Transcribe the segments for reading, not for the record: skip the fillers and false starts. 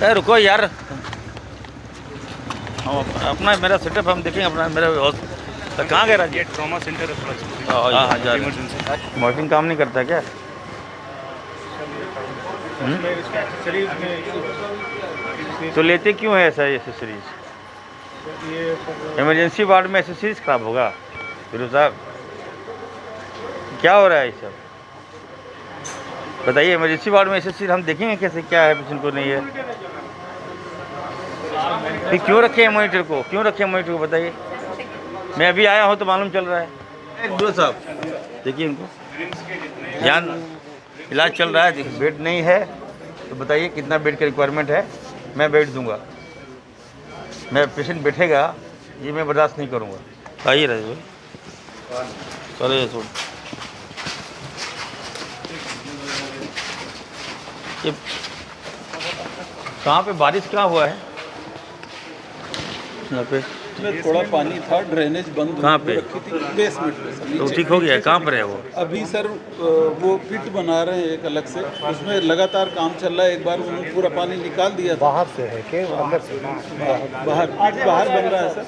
अरे रुको यार, हम अपना मेरा सेटअप हम देखेंगे अपना मेरा तो कहाँ गया राज? ये ट्रॉमा सेंटर है थोड़ा सा। हाँ हाँ जा इमरजेंसी मॉर्फिंग काम नहीं करता क्या? तो लेते क्यों है ऐसा एसेसरीज? इमरजेंसी वार्ड में एसेसरीज खराब होगा फिर साहब? क्या हो रहा है ये सब बताइए। इमरजेंसी वार्ड में एसेसरीज हम देखेंगे कैसे क्या है पेशेंट को नहीं है। फिर क्यों रखे हैं मॉनिटर को, क्यों रखे हैं मॉनिटर को बताइए। मैं अभी आया हूँ तो मालूम चल रहा है। दो साहब देखिए इनको ध्यान, इलाज चल रहा है, देखिए बेड नहीं है तो बताइए कितना बेड का रिक्वायरमेंट है, मैं बेड दूंगा। मैं पेशेंट बैठेगा ये मैं बर्दाश्त नहीं करूँगा। आइए राजेश भाई चलिए छोड़। ये कहाँ पे बारिश कहाँ हुआ है यहाँ पे? में थोड़ा पानी था, ड्रेनेज बंद कहाँ पे? रखी थी बेसमेंट में सर। तो ठीक हो गया है? कहाँ पर है वो? अभी सर वो पिट बना रहे हैं एक अलग से, उसमें लगातार काम चल रहा है। एक बार उन्होंने पूरा पानी निकाल दिया था। बाहर से है कि अंदर से? बाहर बाहर बन रहा है सर।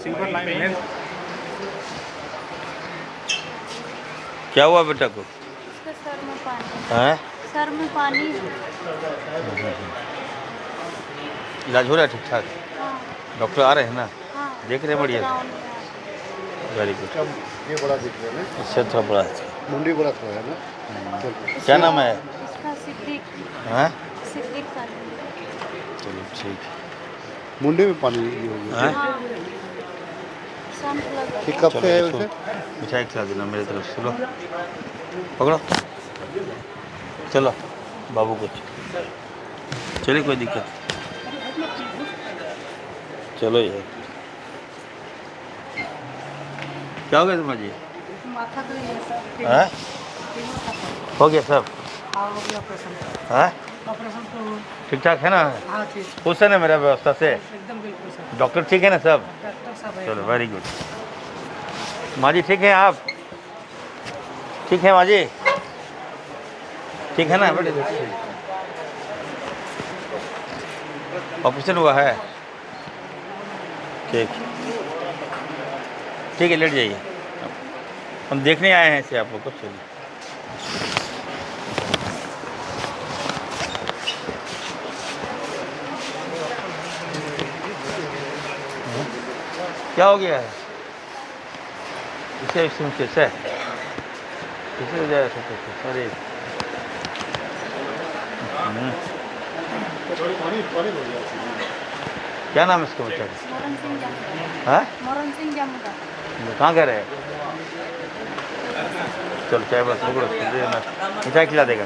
क्या हुआ बेटा को? सर में पानी, हैं? सर में पानी। इलाज हो रहा है ठीक ठाक? हाँ डॉक्टर आ रहे हैं ना? हाँ देख रहे हैं बढ़िया से? Very good. ये बड़ा दिख रहा है ना, इससे थोड़ा बड़ा है। मुंडी बड़ा थोड़ा है ना। क्या नाम है? इसका सिद्दीक, हैं? सिद्दीक का। चलो ठीक मुंडी में पानी ये हो गया। है। हाँ संत लगा। ये कब से है उसे? मिठाई खिला देना मेरी तरफ से। चलो पकड़ो, चलो बाबू को चलिए, कोई दिक्कत। चलो यार क्या हो गया तुम्हारा जी? माथा तो ये सर हैं? हो गया सब? हाँ हो गया ऑपरेशन। हैं? ऑपरेशन तो ठीक ठाक है ना? हाँ ठीक, खुश है ना मेरा व्यवस्था से? एकदम बिल्कुल सर। डॉक्टर ठीक है ना सब? डॉक्टर साहब है। चलो वेरी गुड। माँ जी ठीक है आप? ठीक है माँ जी? ठीक है ना बेटे? ऑपरेशन हुआ है? ठीक ठीक है, लेट जाइए, हम देखने आए हैं इसे आप लोग को। चलिए क्या हो गया है इसे? कैसे कैसे हो जाए? अरे क्या नाम है इसका बच्चा का? मोरन सिंह जामुका। हाँ? मोरन सिंह जामुका। कहाँ कह रहे हैं? चलो चाय बस पकड़ो, मिठाई खिला देगा।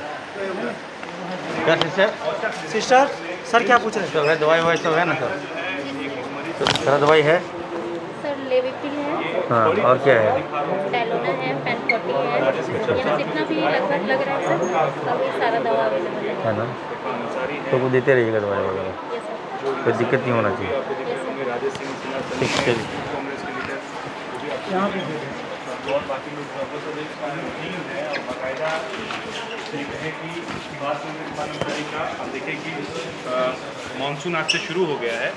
क्या सिस्टर सर क्या पूछ रहे हैं? सब है? दवाई ववाई सब है ना सर? तो सारा दवाई है? सर लेविपिल है, हाँ और क्या है? टैलोना है, पेनफोर्टी है, यहाँ जितना भी लगभग लग रहा है सर अभी सारा दवा अवेलेबल है। है ना? तो वो देते रहिएगा दवाई वगैरह, यस सर। कोई दिक्कत नहीं होना चाहिए। Yes sir. ठीक चलिए। यहाँ पे और बाकी लोग और बाकायदा है कि बात जानकारी का हम देखें कि मानसून आज से शुरू हो गया है।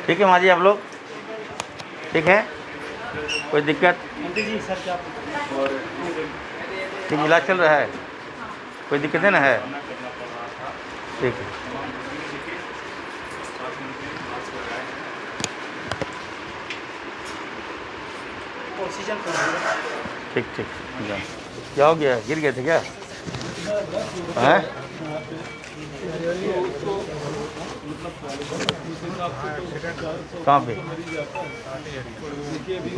ठीक है माँ जी, आप लोग ठीक है? कोई दिक्कत? जी सर क्या ठीक इलाज चल रहा है? कोई दिक्कत है ना? है ठीक है। ऑक्सीजन ठीक ठीक जाओ। क्या हो गया, गिर गए थे क्या? हैं? कहाँ पे?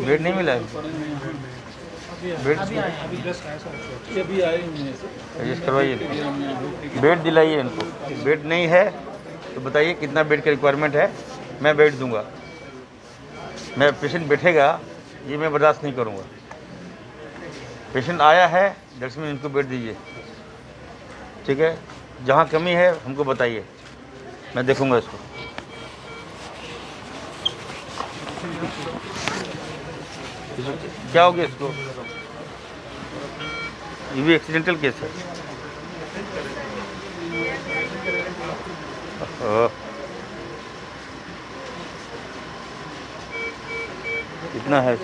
बेड नहीं मिला? बेड अभी आए हुए हैं सर। एडजस्ट करवाइए, बेड दिलाइए इनको। बेड नहीं है तो बताइए कितना बेड का रिक्वायरमेंट है, मैं बेड दूंगा। मैं पेशेंट बैठेगा ये मैं बर्दाश्त नहीं करूंगा। पेशेंट आया है दैट्स मीन इनको बेड दीजिए, ठीक है? जहाँ कमी है हमको बताइए, मैं देखूंगा इसको। क्या हो गया इसको? ये भी एक्सीडेंटल केस है। ओह, इतना है।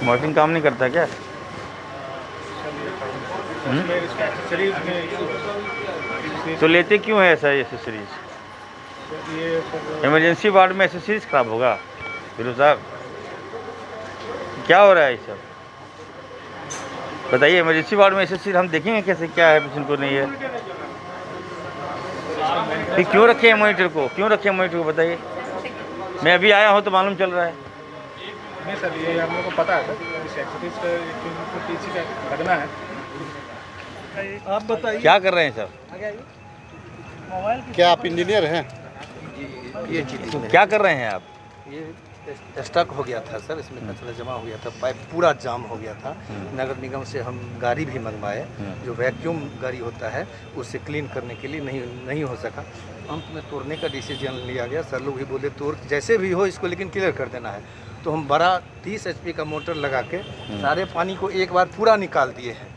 मॉनिटरिंग काम नहीं करता क्या? तो लेते क्यों है ऐसा एसेसरीज? इमरजेंसी वार्ड में एसेसरीज खराब होगा फिरोज साहब? क्या हो रहा है ये सब बताइए। इमरजेंसी वार्ड में एसेसरीज हम देखेंगे कैसे क्या है, पेशेंट को नहीं है। फिर क्यों रखे हैं मॉनिटर को, क्यों रखे हैं मॉनिटर को बताइए। मैं अभी आया हूँ तो मालूम चल रहा है। नहीं सर, ये हम लोग को पता है सर, इस एक्सरसाइज का टीसी का लगना है। आप बताइए क्या कर रहे हैं सर? क्या आप इंजीनियर हैं? ये चीज़ क्या कर रहे हैं आप? ये स्टक हो गया था सर, इसमें कचरा जमा हो गया था, पाइप पूरा जाम हो गया था। नगर निगम से हम गाड़ी भी मंगवाए, जो वैक्यूम गाड़ी होता है उससे क्लीन करने के लिए नहीं हो सका। अंत में तोड़ने का डिसीजन लिया गया। सर लोग भी बोले तोड़ जैसे भी हो इसको लेकिन क्लियर कर देना है। तो हम बड़ा 30 HP का मोटर लगा के सारे पानी को एक बार पूरा निकाल दिए हैं।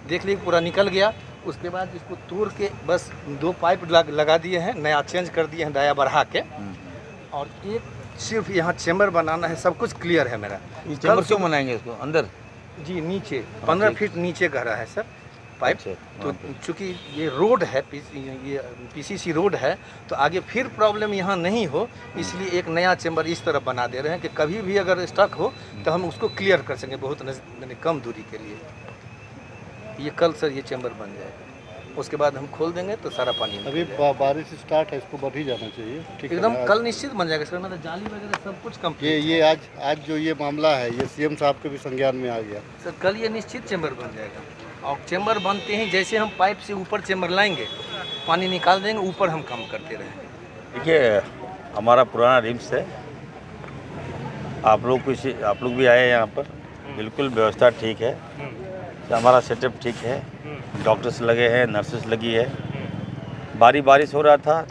देख लीजिए पूरा निकल गया। उसके बाद इसको तोड़ के बस 2 पाइप लगा दिए हैं, नया चेंज कर दिए हैं डाया बढ़ा के। और एक सिर्फ यहाँ चैम्बर बनाना है, सब कुछ क्लियर है मेरा। ये चैम्बर क्यों बनाएंगे इसको अंदर? जी नीचे 15 फीट नीचे गहरा है सर पाइप। तो चूँकि ये रोड है, ये PCC रोड है, तो आगे फिर प्रॉब्लम यहाँ नहीं हो, इसलिए एक नया चैम्बर इस तरफ बना दे रहे हैं कि कभी भी अगर स्टक हो तो हम उसको क्लियर कर सकें बहुत कम दूरी के लिए। ये कल सर ये चैम्बर बन जाएगा, उसके बाद हम खोल देंगे तो सारा पानी अभी बारिश स्टार्ट है, इसको बढ़ ही जाना चाहिए। ठीक है, एकदम कल निश्चित बन जाएगा सर। मतलब जाली वगैरह सब कुछ कंप्लीट। ये आज जो ये मामला है ये CM साहब के भी संज्ञान में आ गया सर। कल ये निश्चित चैम्बर बन जाएगा, और चैम्बर बनते ही जैसे हम पाइप से ऊपर चैम्बर लाएंगे, पानी निकाल देंगे, ऊपर हम काम करते रहेंगे। देखिए हमारा पुराना रिम्स है, आप लोग भी आए हैं यहाँ पर, बिल्कुल व्यवस्था ठीक है, हमारा सेटअप ठीक है, डॉक्टर्स लगे हैं, नर्सेस लगी है। बारिश हो रहा था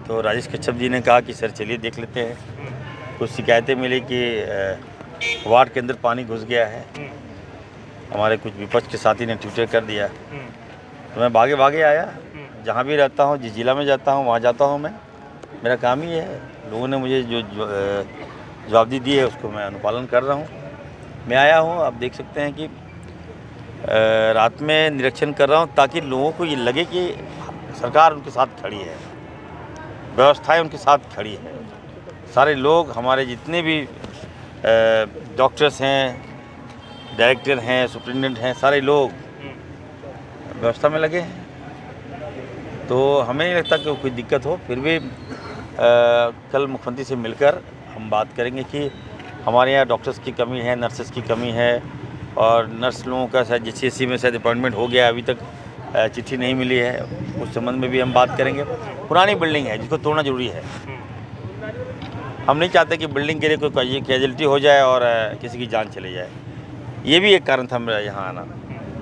तो राजेश कच्छप जी ने कहा कि सर चलिए देख लेते हैं। कुछ शिकायतें मिली कि वार्ड के अंदर पानी घुस गया है। हमारे कुछ विपक्ष के साथी ने ट्विटर कर दिया, तो मैं भागे आया। जहाँ भी रहता हूँ, जिस जिला में जाता हूँ वहाँ जाता हूँ मैं, मेरा काम ही है। लोगों ने मुझे जो जवाबदेही दी है उसको मैं अनुपालन कर रहा हूँ। मैं आया हूँ, आप देख सकते हैं कि रात में निरीक्षण कर रहा हूँ ताकि लोगों को ये लगे कि सरकार उनके साथ खड़ी है, व्यवस्थाएं उनके साथ खड़ी है। सारे लोग हमारे जितने भी डॉक्टर्स हैं, डायरेक्टर हैं, सुप्रिटेंडेंट हैं, सारे लोग व्यवस्था में लगे हैं। तो हमें नहीं लगता कि कोई दिक्कत हो। फिर भी कल मुख्यमंत्री से मिलकर हम बात करेंगे कि हमारे यहाँ डॉक्टर्स की कमी है, नर्सेस की कमी है, और नर्स लोगों का शायद GCSE में शायद अपॉइंटमेंट हो गया, अभी तक चिट्ठी नहीं मिली है, उस संबंध में भी हम बात करेंगे। पुरानी बिल्डिंग है जिसको तोड़ना जरूरी है। हम नहीं चाहते कि बिल्डिंग के लिए कोई कैजुअलिटी हो जाए और किसी की जान चली जाए। ये भी एक कारण था मेरा यहाँ आना।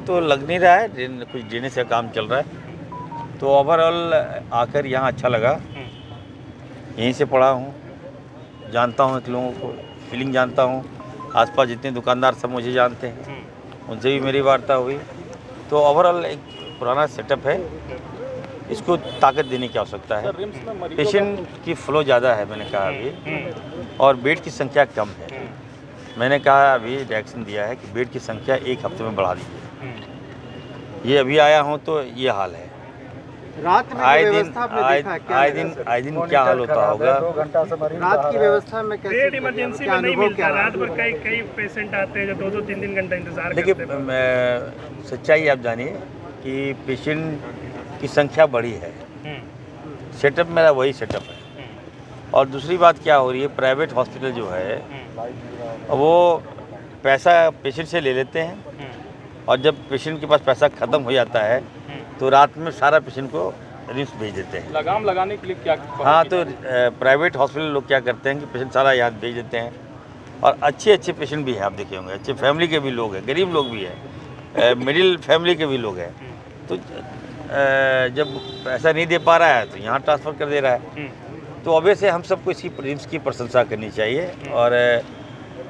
तो लग नहीं रहा है, कुछ ड्रेनेज का काम चल रहा है। तो ओवरऑल आकर यहाँ अच्छा लगा। यहीं से पढ़ा हूँ, जानता हूँ कि लोगों को फीलिंग जानता हूँ। आसपास जितने दुकानदार सब मुझे जानते हैं, उनसे भी मेरी वार्ता हुई। तो ओवरऑल एक पुराना सेटअप है, इसको ताकत देने की आवश्यकता है। पेशेंट की फ्लो ज़्यादा है, मैंने कहा अभी, और बेड की संख्या कम है। मैंने कहा अभी डायरेक्शन दिया है कि बेड की संख्या 1 हफ्ते में बढ़ा दीजिए। ये अभी आया हूँ तो ये हाल है। रात में आए व्यवस्था आपने देखा है क्या? आए दिन क्या हाल होता होगा। रात की व्यवस्था में कैसे बेड इमरजेंसी में नहीं मिलता, रात भर कई पेशेंट आते हैं जो 2-3 घंटा इंतजार करते हैं। देखिए सच्चाई आप जानिए कि पेशेंट की संख्या बढ़ी है, सेटअप मेरा वही सेटअप है। और दूसरी बात क्या हो रही है, प्राइवेट हॉस्पिटल जो है वो पैसा पेशेंट से ले लेते हैं, और जब पेशेंट के पास पैसा ख़त्म हो जाता है तो रात में सारा पेशेंट को रिम्स भेज देते हैं। लगाम लगाने के लिए क्या? हाँ, तो प्राइवेट हॉस्पिटल लोग क्या करते हैं कि पेशेंट सारा यहाँ भेज देते हैं। और अच्छे पेशेंट भी हैं, आप देखे होंगे, अच्छे फैमिली के भी लोग हैं, गरीब लोग भी हैं, मिडिल फैमिली के भी लोग हैं। तो जब पैसा नहीं दे पा रहा है तो यहाँ ट्रांसफ़र कर दे रहा है। तो ऑब्वियस है हम सबको इसकी रिम्स की प्रशंसा करनी चाहिए। और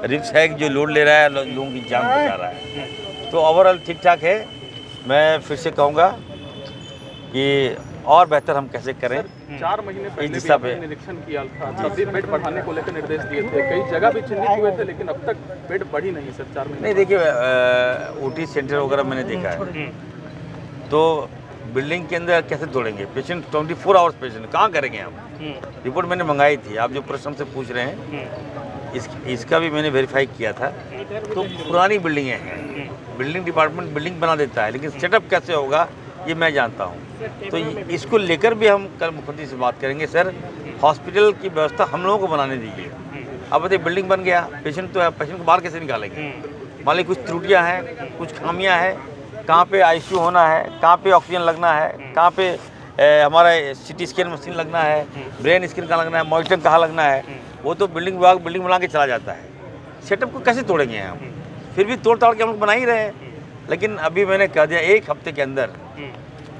रिम्स है जो लोड ले रहा है, लोगों की जान बचा रहा है। तो ओवरऑल ठीक ठाक है। मैं फिर से कहूँगा कि और बेहतर हम कैसे करें 4 महीने पहले दिशा भी पे। आपने निरीक्षण किया था, तब भी बेड बढ़ाने को लेकर निर्देश दिए थे, कई जगह भी चिन्हित हुए थे, लेकिन अब तक बेड बढ़ी नहीं सर 4 महीने। नहीं देखिए ओटी सेंटर वगैरह मैंने देखा है, तो बिल्डिंग के अंदर कैसे तोड़ेंगे पेशेंट 24 आवर्स पेशेंट कहाँ करेंगे हम। रिपोर्ट मैंने मंगाई थी, आप जो प्रश्न से पूछ रहे हैं इसका भी मैंने वेरीफाई किया था। तो पुरानी बिल्डिंगें हैं, बिल्डिंग डिपार्टमेंट बिल्डिंग बना देता है, लेकिन सेटअप कैसे होगा ये मैं जानता हूँ। तो इसको लेकर भी हम कल मुख्यमंत्री से बात करेंगे। सर हॉस्पिटल की व्यवस्था हम लोगों को बनाने दीजिए। अब बताइए बिल्डिंग बन गया, पेशेंट तो है, पेशेंट को बाहर कैसे निकालेंगे। मान लीजिए कुछ त्रुटियाँ हैं, कुछ खामियाँ हैं, कहाँ पे आईसीयू होना है, कहाँ पे ऑक्सीजन लगना है, कहाँ पे हमारा सीटी स्कैन मशीन लगना है, ब्रेन स्कैन कहाँ लगना है, मॉनिटरिंग कहाँ लगना है, वो तो बिल्डिंग विभाग बिल्डिंग बना के चला जाता है। सेटअप को कैसे तोड़ेंगे हम, फिर भी तोड़ ताड़ के हम लोग बना ही रहे हैं। लेकिन अभी मैंने कह दिया 1 हफ्ते के अंदर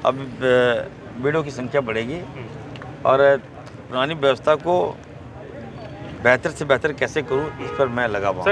अब बेडों की संख्या बढ़ेगी और पुरानी व्यवस्था को बेहतर से बेहतर कैसे करूँ इस पर मैं लगा हुआ हूँ।